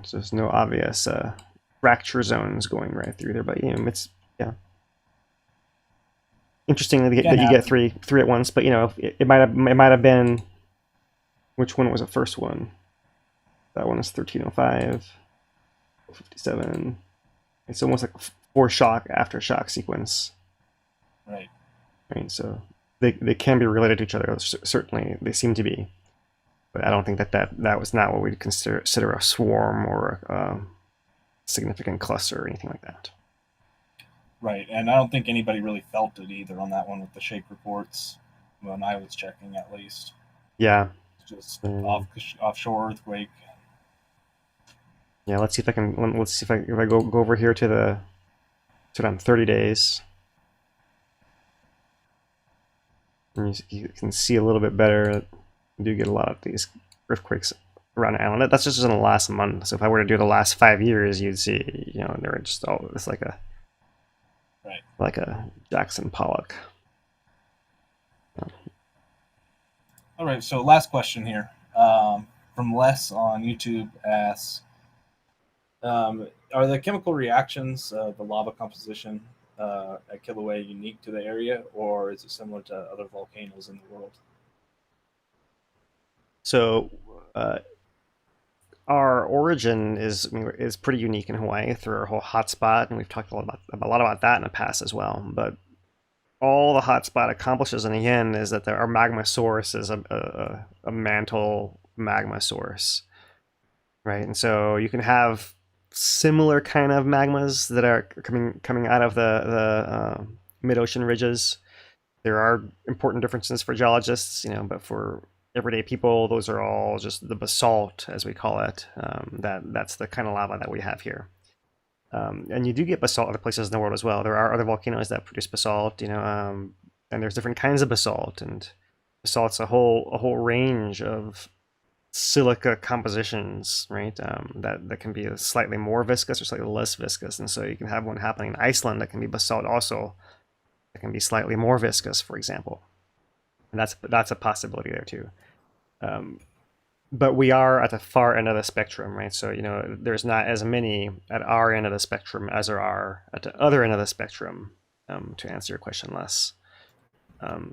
So there's no obvious fracture zones going right through there, but it's interesting that you get three at once. But it might have been, which one was the first one? That one is 1305, 57. It's almost like a foreshock aftershock sequence. Right. Right. So they can be related to each other. Certainly, they seem to be. But I don't think that was not what we'd consider a swarm or a significant cluster or anything like that. Right, and I don't think anybody really felt it either on that one with the shake reports when I was checking, at least. Yeah. Just offshore earthquake. Yeah, let's see if I go over here to on 30 days. And you can see a little bit better. You do get a lot of these earthquakes around the island. That's just in the last month. So if I were to do the last 5 years, you'd see, you know, they're just all, it's like a, Right. like a Jackson Pollock. All right, so last question here from Les on YouTube asks, are the chemical reactions, the lava composition at Kilauea unique to the area, or is it similar to other volcanoes in the world? So our origin is pretty unique in Hawaii through our whole hotspot, and we've talked a lot about that in the past as well. But all the hotspot accomplishes in the end is that our magma source is a mantle magma source, right? And so you can have similar kind of magmas that are coming out of the mid-ocean ridges. There are important differences for geologists, you know, but for everyday people, those are all just the basalt, as we call it. That's the kind of lava that we have here. And you do get basalt other places in the world as well. There are other volcanoes that produce basalt, you know, and there's different kinds of basalt, and basalt's a whole range of silica compositions, right? That can be slightly more viscous or slightly less viscous, and so you can have one happening in Iceland that can be basalt also. It can be slightly more viscous, for example, and that's a possibility there too. But we are at the far end of the spectrum, right? So, you know, there's not as many at our end of the spectrum as there are at the other end of the spectrum, to answer your question, Les.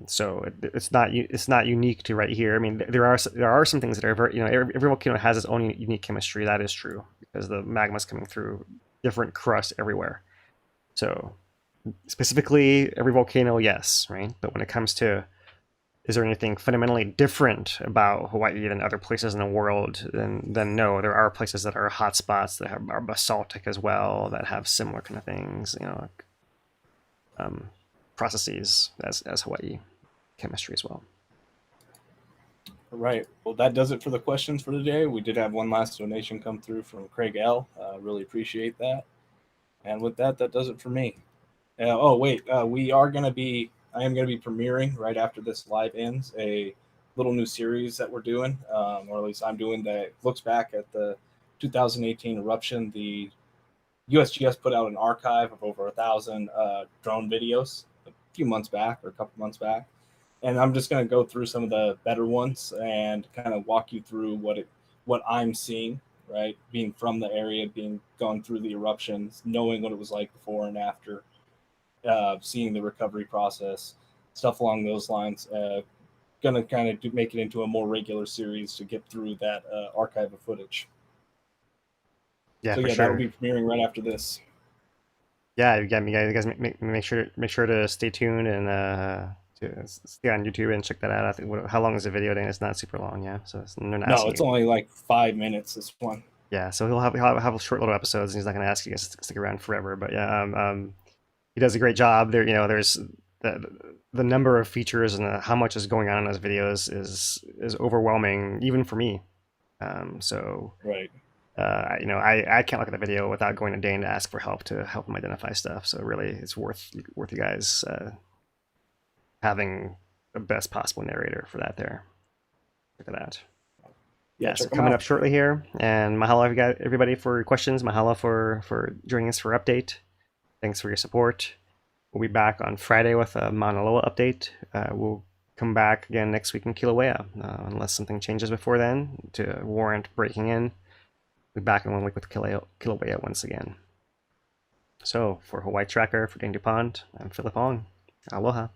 So it's not unique to right here. I mean, there are some things that are very, you know, every volcano has its own unique chemistry. That is true, because the magma's coming through different crust everywhere. So specifically, every volcano, yes, right? But when it comes to, is there anything fundamentally different about Hawaii than other places in the world? Then no, there are places that are hotspots that are basaltic as well, that have similar kind of things, you know, processes as Hawaii chemistry as well. All right. Well, that does it for the questions for today. We did have one last donation come through from Craig L. Really appreciate that. And with that, that does it for me. Oh, wait. I am going to be premiering right after this live ends a little new series that we're doing, or at least I'm doing, that looks back at the 2018 eruption. The USGS put out an archive of over 1,000 drone videos a few months back, or a couple months back. And I'm just going to go through some of the better ones and kind of walk you through what I'm seeing, right? Being from the area, gone through the eruptions, knowing what it was like before and after, seeing the recovery process, stuff along those lines. Going to kind of make it into a more regular series to get through that archive of footage. Yeah, so for yeah, sure. that will be premiering right after this. Yeah, you guys make sure to stay tuned and to stay on YouTube and check that out. I think, how long is the video? Then it's not super long, yeah. So it's only like 5 minutes. This one. Yeah, so he'll have short little episodes, and he's not going to ask you guys to stick around forever. But yeah, he does a great job. There, you know, there's the number of features and how much is going on in those videos is overwhelming, even for me. So right. You know, I can't look at the video without going to Dane to ask for help to help him identify stuff. So really, it's worth you guys having the best possible narrator for that there. Look at that. Yeah, so coming up shortly here, and mahalo everybody for your questions. Mahalo for joining us for update. Thanks for your support. We'll be back on Friday with a Mauna Loa update. We'll come back again next week in Kilauea, unless something changes before then to warrant breaking in. We'll be back in 1 week with Kilauea once again. So, for Hawaii Tracker, for Dane DuPont, I'm Philip Ong. Aloha.